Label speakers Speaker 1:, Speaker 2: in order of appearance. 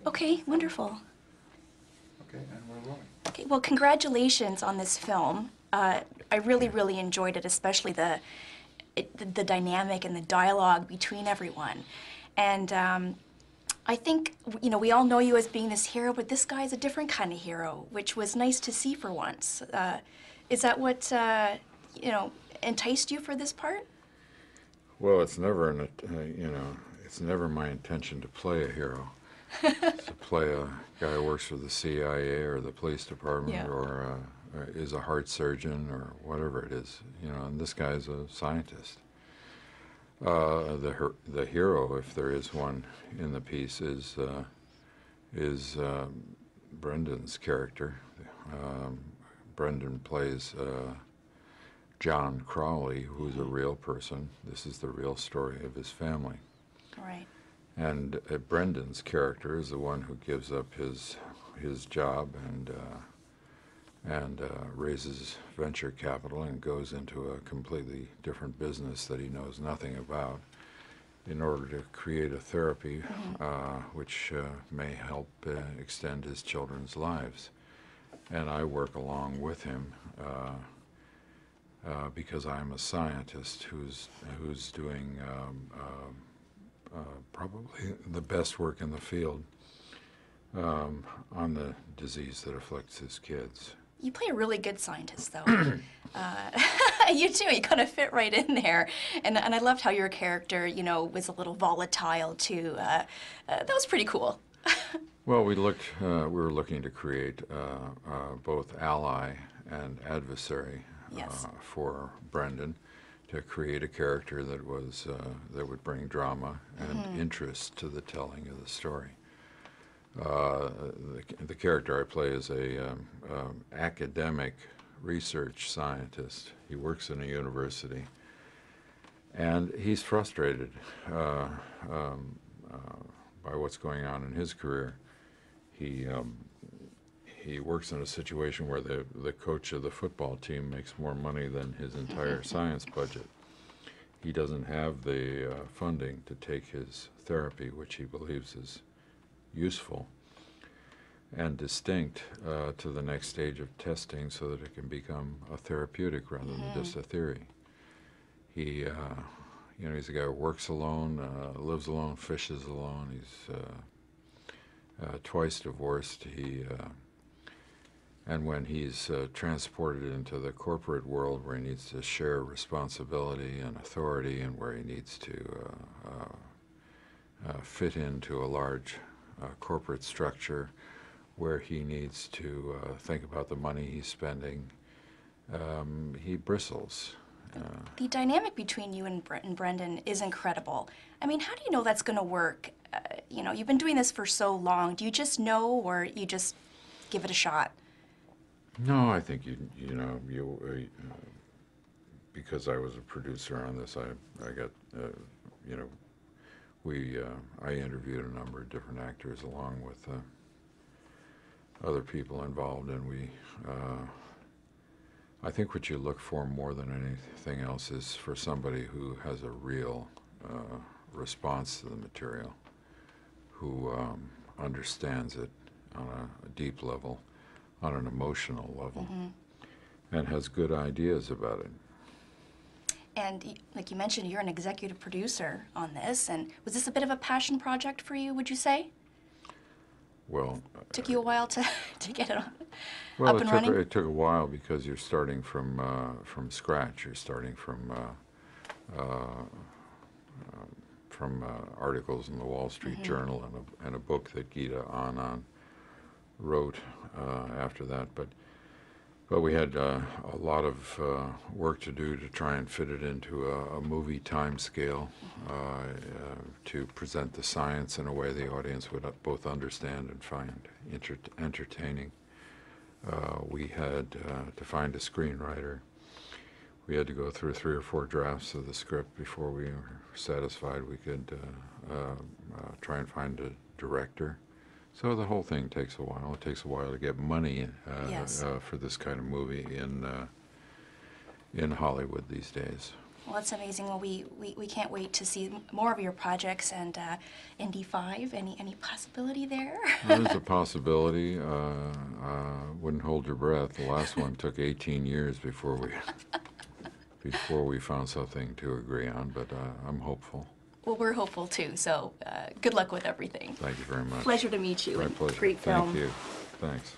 Speaker 1: Okay, wonderful.
Speaker 2: Okay, and we're rolling.
Speaker 1: Okay, well, congratulations on this film. I really, really enjoyed it, especially the dynamic and the dialogue between everyone. And I think, you know, we all know you as being this hero, but this guy is a different kind of hero, which was nice to see for once. Is that what, you know, enticed you for this part?
Speaker 2: Well, it's never it's never my intention to play a hero. To play a guy who works for the CIA or the police department
Speaker 1: Yeah.
Speaker 2: or is a heart surgeon or whatever it is, you know. And this guy's a scientist. The hero, if there is one in the piece, is Brendan's character. Brendan plays John Crowley, who's a real person. This is the real story of his family.
Speaker 1: Right.
Speaker 2: And Brendan's character is the one who gives up his job and raises venture capital and goes into a completely different business that he knows nothing about in order to create a therapy which may help extend his children's lives. And I work along with him because I'm a scientist who's doing probably the best work in the field on the disease that afflicts his kids.
Speaker 1: You play a really good scientist, though. You do. You kind of fit right in there. And I loved how your character, you know, was a little volatile, too. That was pretty cool.
Speaker 2: Well, we were looking to create both ally and adversary
Speaker 1: Yes.
Speaker 2: for Brendan, to create a character that would bring drama and interest to the telling of the story. The character I play is a academic research scientist. He works in a university, and he's frustrated by what's going on in his career. He works in a situation where the coach of the football team makes more money than his entire science budget. He doesn't have the funding to take his therapy, which he believes is useful and distinct, to the next stage of testing so that it can become a therapeutic rather than just a theory. He, he's a guy who works alone, lives alone, fishes alone. He's twice divorced. And when he's transported into the corporate world where he needs to share responsibility and authority and where he needs to fit into a large corporate structure where he needs to think about the money he's spending, he bristles.
Speaker 1: The dynamic between you and Brendan is incredible. I mean, how do you know that's going to work? You know, you've been doing this for so long. Do you just know, or you just give it a shot?
Speaker 2: No, I think because I was a producer on this, I got I interviewed a number of different actors along with other people involved, and I think what you look for more than anything else is for somebody who has a real response to the material, who understands it on a deep level, on an emotional level, and has good ideas about it.
Speaker 1: And like you mentioned, you're an executive producer on this, and was this a bit of a passion project for you, would you say?
Speaker 2: Well,
Speaker 1: Took you a while to get it up and
Speaker 2: running?
Speaker 1: running?
Speaker 2: It took a while because you're starting from scratch. You're starting from articles in the Wall Street Journal and a book that Gita Anand wrote after that. But we had a lot of work to do to try and fit it into a movie time scale, to present the science in a way the audience would both understand and find entertaining. We had to find a screenwriter. We had to go through 3 or 4 drafts of the script before we were satisfied we could try and find a director. So the whole thing takes a while. It takes a while to get money
Speaker 1: Yes.
Speaker 2: For this kind of movie in Hollywood these days.
Speaker 1: Well, that's amazing. Well, we can't wait to see more of your projects, and Indy 5, any possibility there?
Speaker 2: There's a possibility. Wouldn't hold your breath. The last one took 18 years before we found something to agree on, but I'm hopeful.
Speaker 1: Well, we're hopeful too, so good luck with everything.
Speaker 2: Thank you very much.
Speaker 1: Pleasure to meet you.
Speaker 2: My
Speaker 1: and
Speaker 2: pleasure.
Speaker 1: Great film.
Speaker 2: Thank you. Thanks.